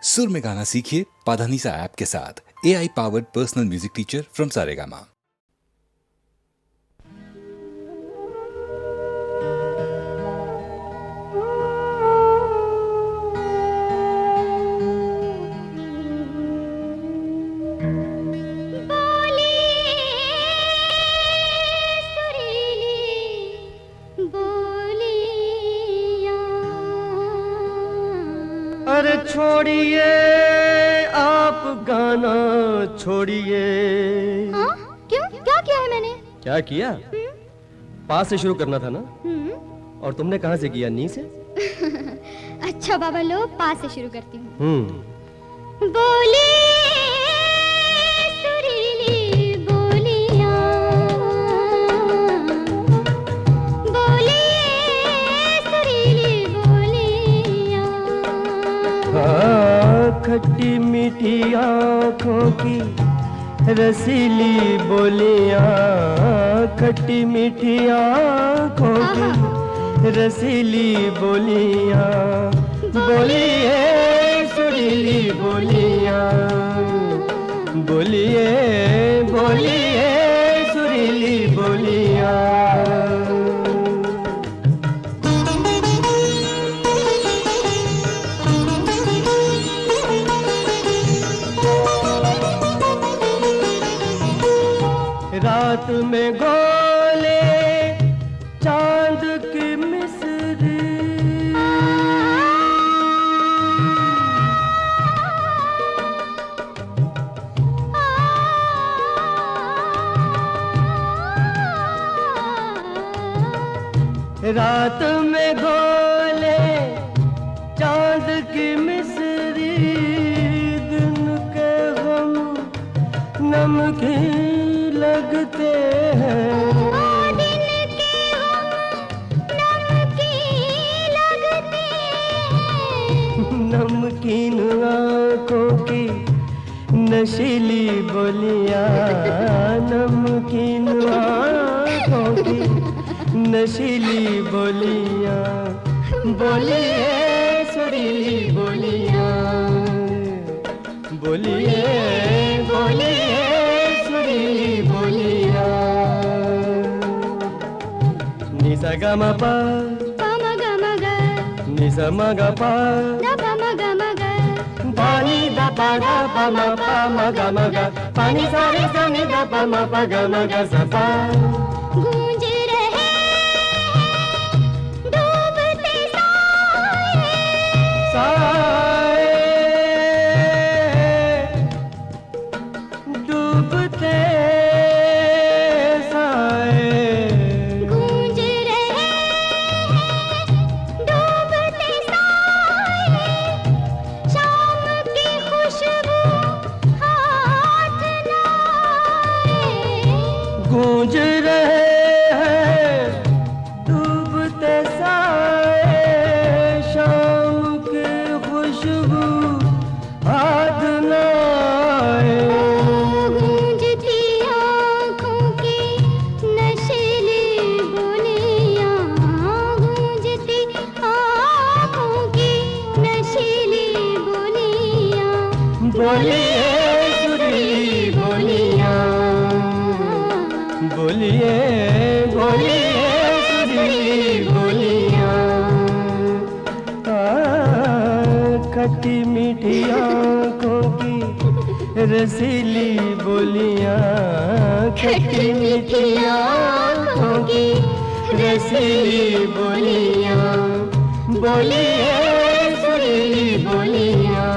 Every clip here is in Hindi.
सुर में गाना सीखिए पाधानीसा ऐप के साथ। AI powered personal music teacher from Saregama. अरे छोड़िए आप गाना छोड़िए। हाँ? क्यों? क्या किया है मैंने? क्या किया? पास से शुरू करना था ना। और तुमने कहाँ से किया? नी से? अच्छा बाबा लो, पास से शुरू करती हूँ। बोले सुरीली बोलियां, बोले सुरीली बोलियां। हाँ, खट्टी मीठी आँखों की रसीली बोलियां, खट्टी मीठी आँखों की रसीली बोलियां, बोलिए सुरीली बोलियां, बोलिए बोलिए सुरीली बोलियां। रात में गोले चांद की मिस्री, रात में गोले चांद की मिस्री, दिन के गम नमकीन लगते हैं, दिन के गम नमकीन लगते हैं। नमकीन आँखों की नशीली बोलियां, नमकीन आँखों की नशीली बोलियां, बोलिए सुरीली बोलियां, बोलिए बोलिए सुरीली बोलियां। निसा गा मा पा, पम ग म ग, निसा मा गा पा, द पम ग म ग, पानी दा पा गा पा मा पा मा गा मा गा, पानी सारे सानी दा पा मा पा गा मा गा सा पा। गूंज रहे डूबते साए, साए डूबते साए, गूंज रहे डूबते साए, शाम की खुशबू हाथ लाए। गूंज रहे हैं डूबते साए, शाम की खुशबू हाथ लाए। गूंजती आँखों की नशीली बोलियां, गूंजती आँखों की नशीली बोलियां, बोलिए सुरीली बोलियां, बोलिए बोलिए सुरीली बोलियां। खट्टी मीठी आँखों की रसीली बोलियां, खट्टी मीठी आँखों की रसीली बोलियां, बोलिए सुरीली बोलियां,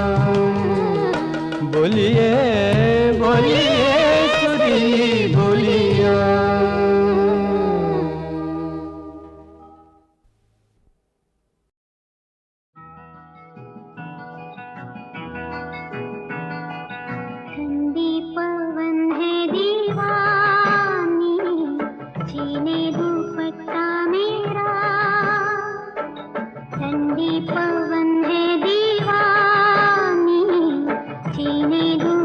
बोलिए बोलिए सुरीली बोलियां। ठंडी पवन है दीवानी, छीने दुपट्टा मेरा। ठंडी पवन है दीवानी, छीने दुपट्टा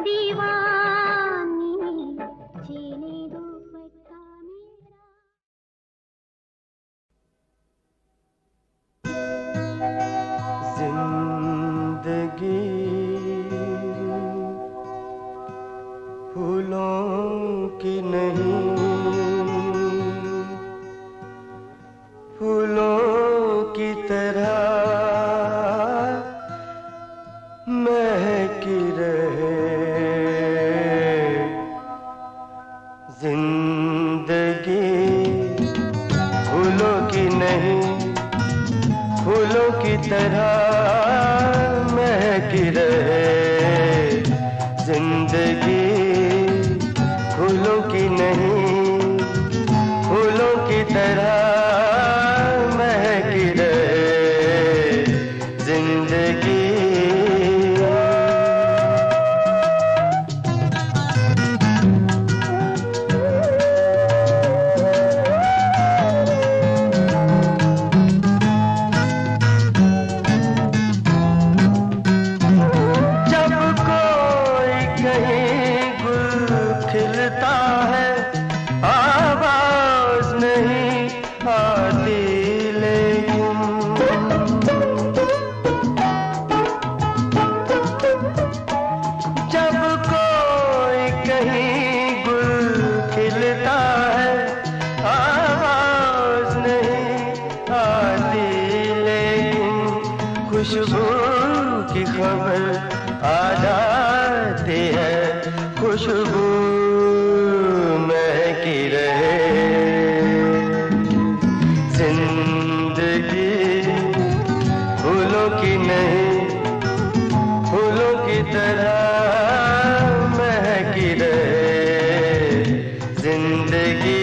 दीवानी चले दुपट्टा मेरा। जिंदगी फूलों की नहीं, फूलों की तरह महकी रहे। जिंदगी फूलों की नहीं, फूलों की तरह महकी रहे। जिंदगी फूलों की नहीं, फूलों की तरह महकी रहे। जिंदगी खिलता है आवाज नहीं आती, लेकिन जब कोई कहीं गुल खिलता है आवाज नहीं आती, लेकिन खुशबू की खबर आ जाती है। खुशबू महकी रहे। जिंदगी फूलों की नहीं, फूलों की तरह महकी रहे। जिंदगी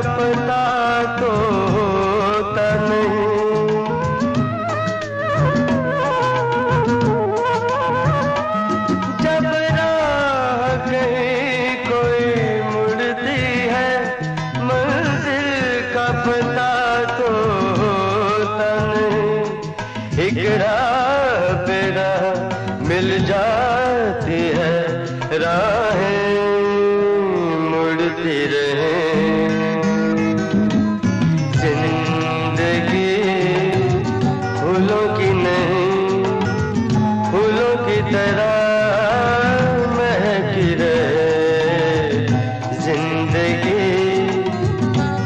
पता तो होता नहीं। जब राह कहीं कोई मुड़ती है, मंजिल का पता तो होता नहीं। एक राह पे राह मिल जाती है, राहें मुड़ती रहे। फूलों की नहीं, फूलों की तरह महकी रहे। जिंदगी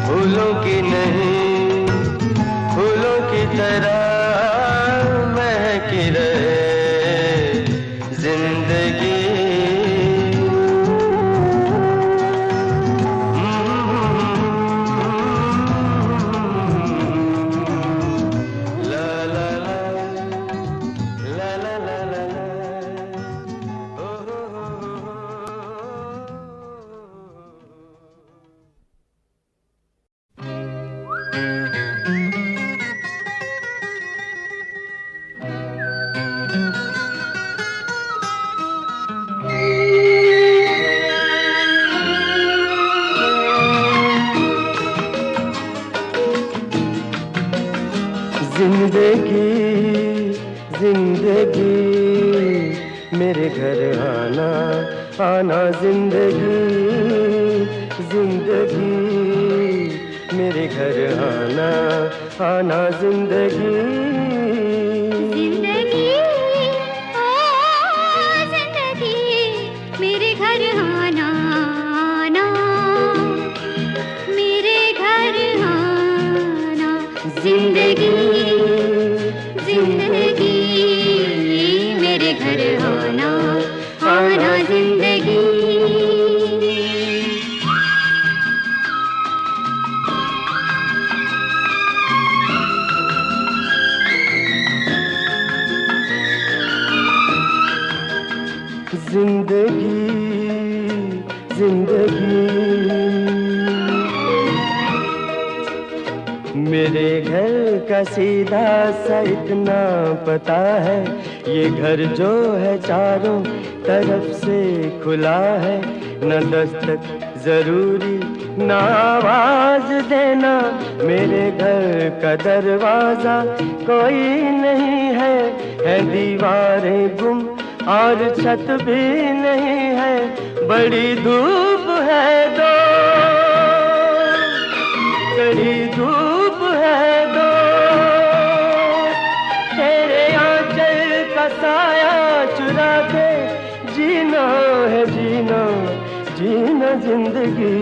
फूलों की नहीं, फूलों की तरह महकी रहे। जिंदगी जिंदगी जिंदगी मेरे घर आना आना। जिंदगी जिंदगी मेरे घर आना आना। जिंदगी जिंदगी ओ जिंदगी मेरे घर आना आना, मेरे घर आना। जिंदगी जिंदगी मेरे घर आना आना। जिंदगी मेरे घर का सीधा सा इतना पता है, ये घर जो है चारों तरफ से खुला है। न दस्तक जरूरी न आवाज देना, मेरे घर का दरवाजा कोई नहीं है दीवारें गुम और छत भी नहीं है, बड़ी धूप है दो, कड़ी धूप है दो, तेरे आंचल का साया चुरा के जीना है जीना, जीना जिंदगी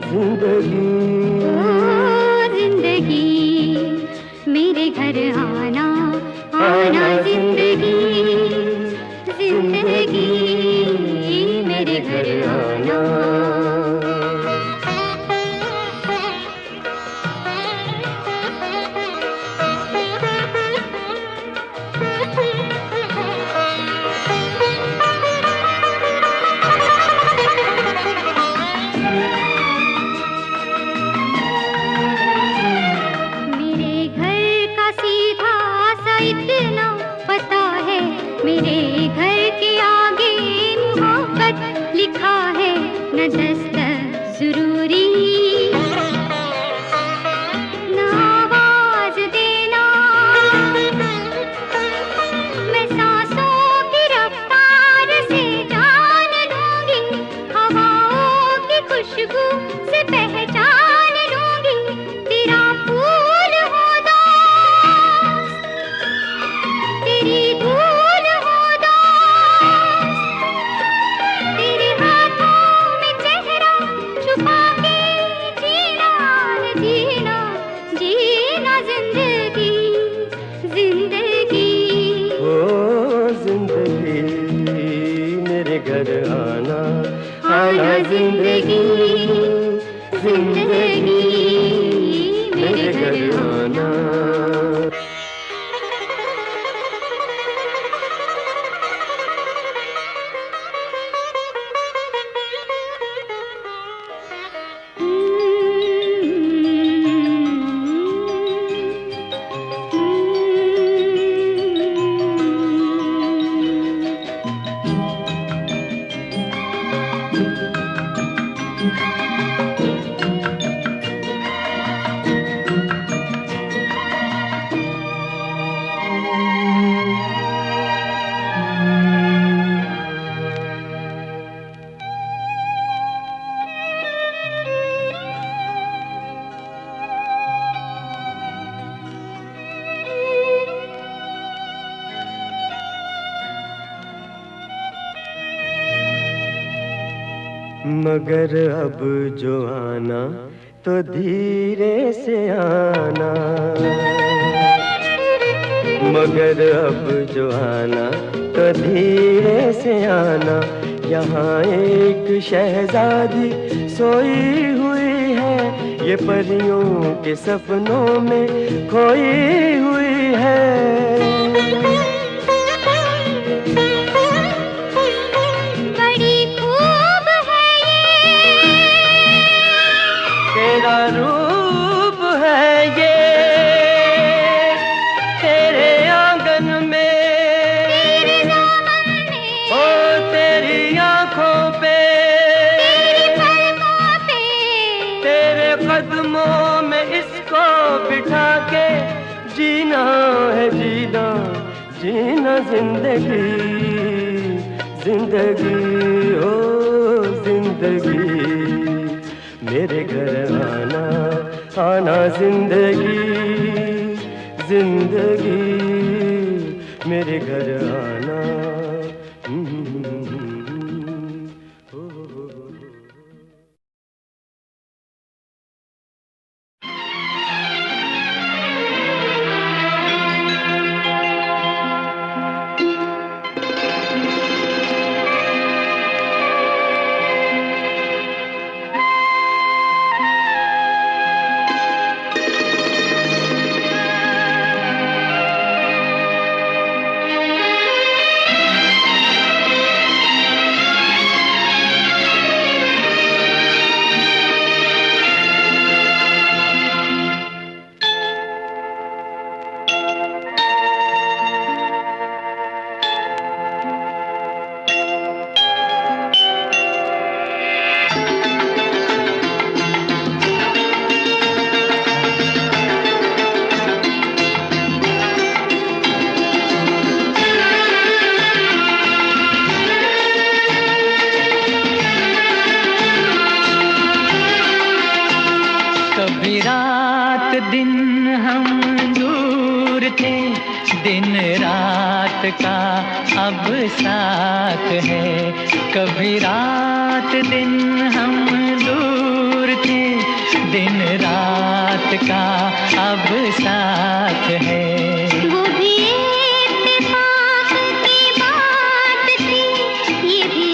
जिंदगी। ओ जिंदगी मेरे घर आना आना, जिंदगी जिंदगी मेरे घर आना। इतना पता है, मेरे घर के आगे मोहब्बत लिखा है, न दस्तक जरूरी न आवाज देना, मैं सांसों की रफ्तार से जान लूंगी, हवाओं की खुशबू से पहचान लूंगी, तेरा फूल हो दोस्त, तेरी धूल हो दोस्त, तेरे हाथों में चेहरा छुपा के जीना है जीना, जीना जिंदगी जिंदगी। ओ जिंदगी मेरे घर आना आना, जिंदगी जिंदगी मेरे घर आना। मगर अब जो आना तो धीरे से आना, मगर अब जो आना तो धीरे से आना, यहाँ एक शहजादी सोई हुई है, ये परियों के सपनों में खोई हुई है। तेरा रूप है ये, तेरे आंगन में, तेरे दामन में, ओ तेरी आंखों पे, तेरी पलकों पे, तेरे कदमों में इसको बिठा के जीना है जीना, जीना जिंदगी जिंदगी। ओ जिंदगी मेरे घर आना आना, जिंदगी जिंदगी मेरे घर आना। कभी रात दिन हम दूर थे, दिन रात का अब साथ है। कभी रात दिन हम दूर थे, दिन रात का अब साथ है। वो भी इत्तेफाक की बात थी, ये भी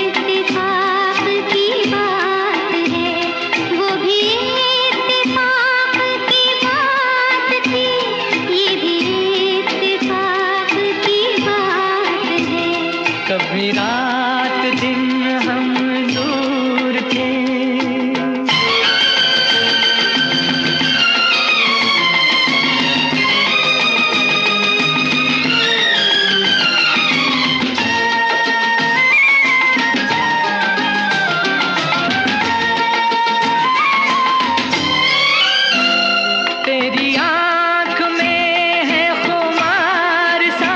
इत्तेफाक की बात है। वो भी इत्तेफाक की बात थी, ये भी इत्तेफाक की बात है। कभी रात दिन हम दूर थे। तेरी आँख में है खुमार सा,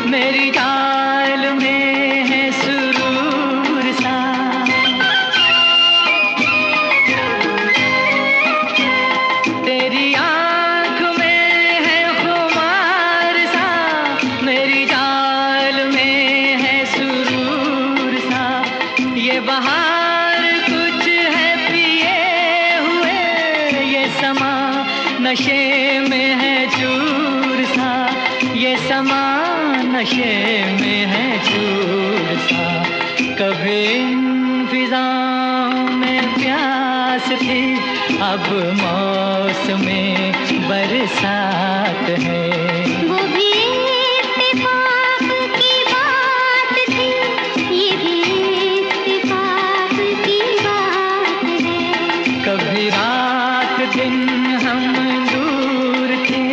मेरी चाल में है सुरूर सा। तेरी आँख में है खुमार सा, मेरी चाल में है सुरूर सा। ये बहार कुछ है पिए हुए, ये समा नशे में है चूर सा। ये समा नशे में है चूर सा। कभी इन फिजाओं में प्यास थी, अब मौसमे बरसात है। वो भी इत्तेफाक की बात थी, ये भी इत्तेफाक की बात है। कभी रात दिन हम दूर थे।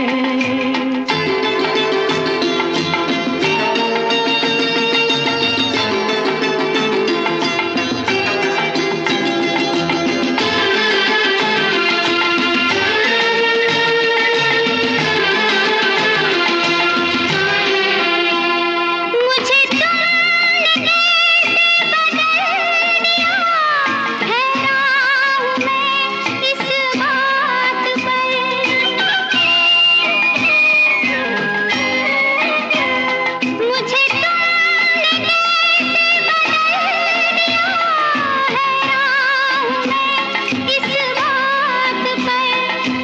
मुझे तुमने कैसे बदल दिया, हैरान हूँ मैं इस बात पर। मुझे तुमने कैसे बदल दिया, हैरान हूँ मैं इस बात पर।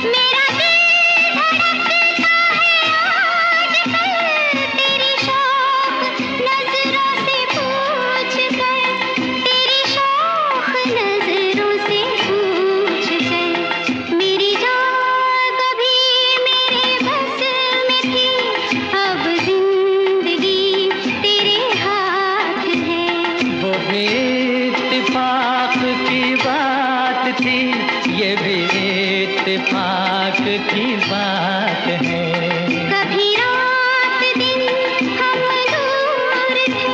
मेरा दिल धड़कता है आजकल, तेरी शौक नजरों से पूछ कर, तेरी शौक नजरों से पूछ कर। मेरी जान कभी मेरे बस में थी, अब जिंदगी तेरे हाथ है। वो भी इत्तेफाक की बात थी, ये भी इत्तेफाक की बात है। कभी रात दिन हम दूर थे।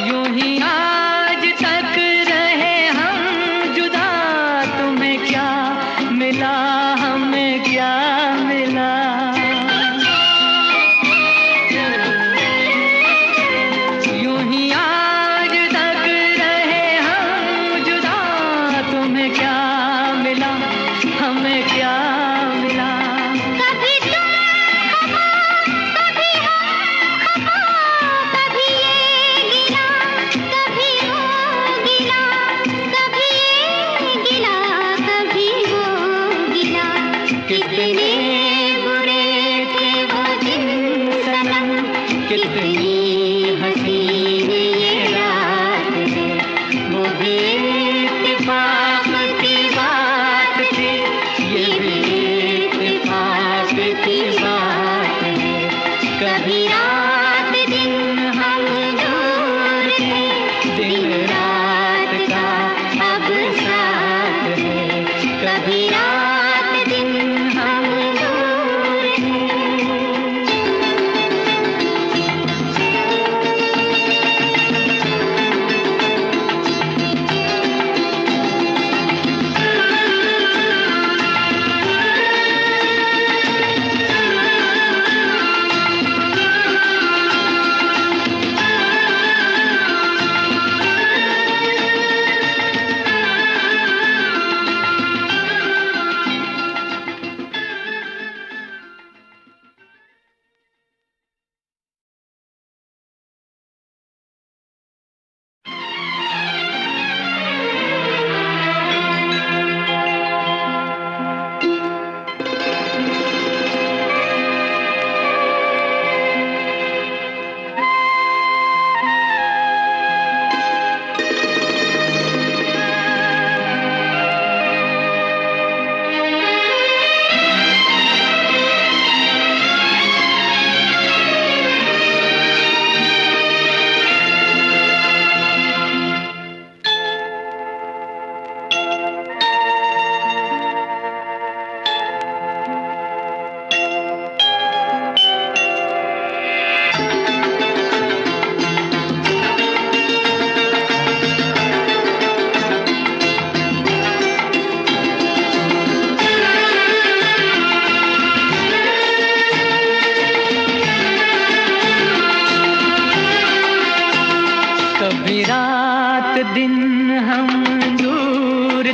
यूं ही आज तक रहे हम जुदा, तुम्हें क्या मिला हमें क्या मिला। यूं ही आज तक रहे हम जुदा, तुम्हें क्या मिला हमें क्या मिला। कभी तुम खफा, कभी हम खफा, कभी ये गिला, कभी वो गिला, कभी ये गिला, कभी वो गिला। कितने बुरे थे वो दिन सनम, कितनी हसीन ये रात है। वो भी इत्तेफाक की बात थी, ये भी इत्तेफाक की बात है। कभी रात दिन हम दूर थे, दिन रात का अब साथ है। कभी रात दिन हम दूर थे।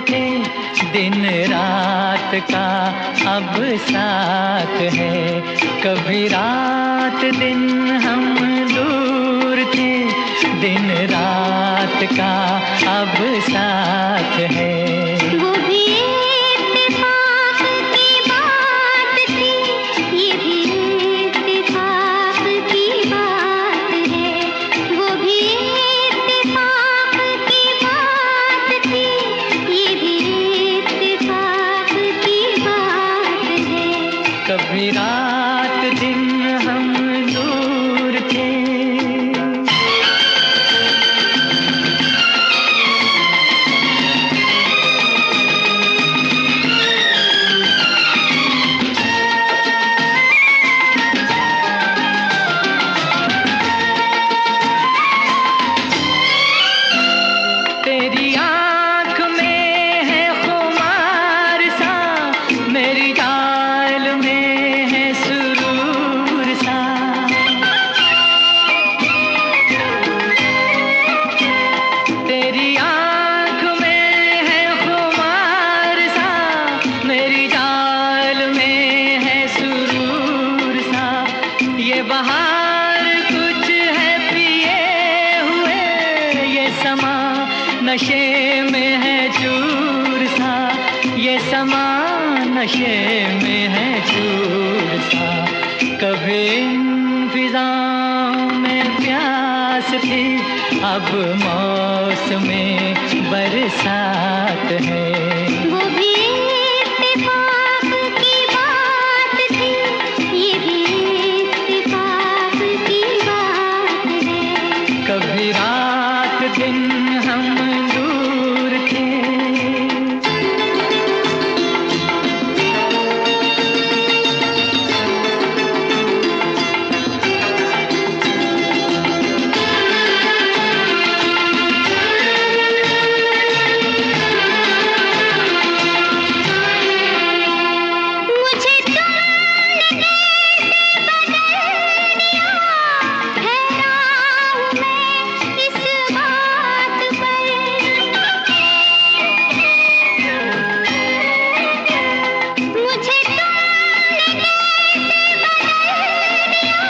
थे, दिन रात का अब साथ है। कभी रात दिन हम दूर थे, दिन रात का अब साथ है। वो भी इत्तेफाक की बात थी, ये भी इत्तेफाक की बात है। वो भी इत्तेफाक की बात थी, ये भी इत्तेफाक की बात है। कभी रात दिन हम दूर थे। तेरी आँख में है खुमार सा, मेरी चाल में है सुरूर सा। तेरी आँख में है खुमार सा, मेरी चाल में है सुरूर सा। ये बहार कुछ है पिए हुए, ये समा नशे में है चूर सा। ये समा नशे में है चूर सा। कभी इन फिजाओं में प्यास थी, अब मौसमें बरसात है। वो भी इत्तेफाक की बात थी, ये भी इत्तेफाक की बात है। कभी रात दिन हम दूर थे। मुझे तुमने कैसे बदल दिया, हैरान हूँ मैं इस बात पर। मुझे तुमने कैसे बदल दिया,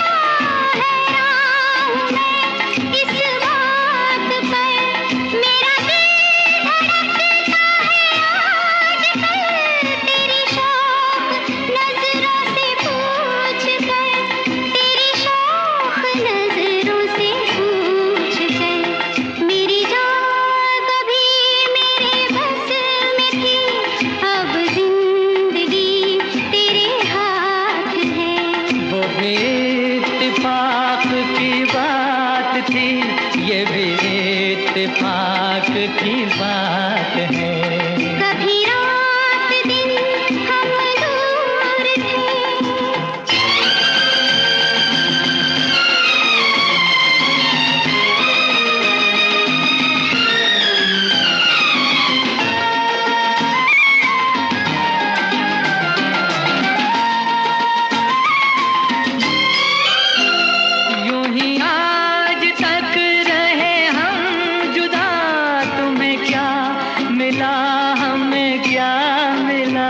हैरान हूँ मैं इस बात पर। मेरा दिल धड़कता है आजकल, तेरी शौक नजरों से पूछ कर, तेरी शौक नजरों से पूछ कर। मेरी जान कभी मेरे बस में थी, अब जिंदगी तेरे हाथ है। वो भी इत्तेफाक की बात थी, ये भी इत्तेफाक की बात है। कभी रात दिन हम दूर थे। यूं ही आज तक रहे हम जुदा, तुम्हें क्या मिला हमें क्या मिला।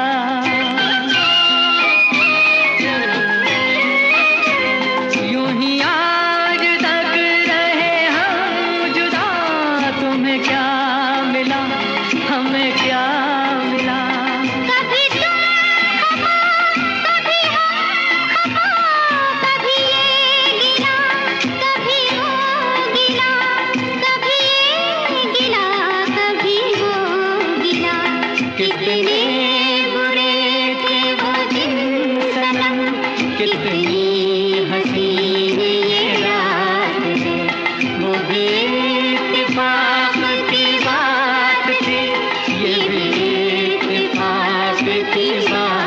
यूं ही आज तक रहे हम जुदा, तुम्हें क्या मिला हमें क्या मिला। कभी तुम खफा, कभी हम खफा, कभी ये गिला, कभी वो गिला, कभी ये गिला, कभी वो गिला। कितने बुरे थे वो दिन सनम, कितनी हसीन ये रात है। वो भी इत्तेफाक की बात थी, ये भी इत्तेफाक की बात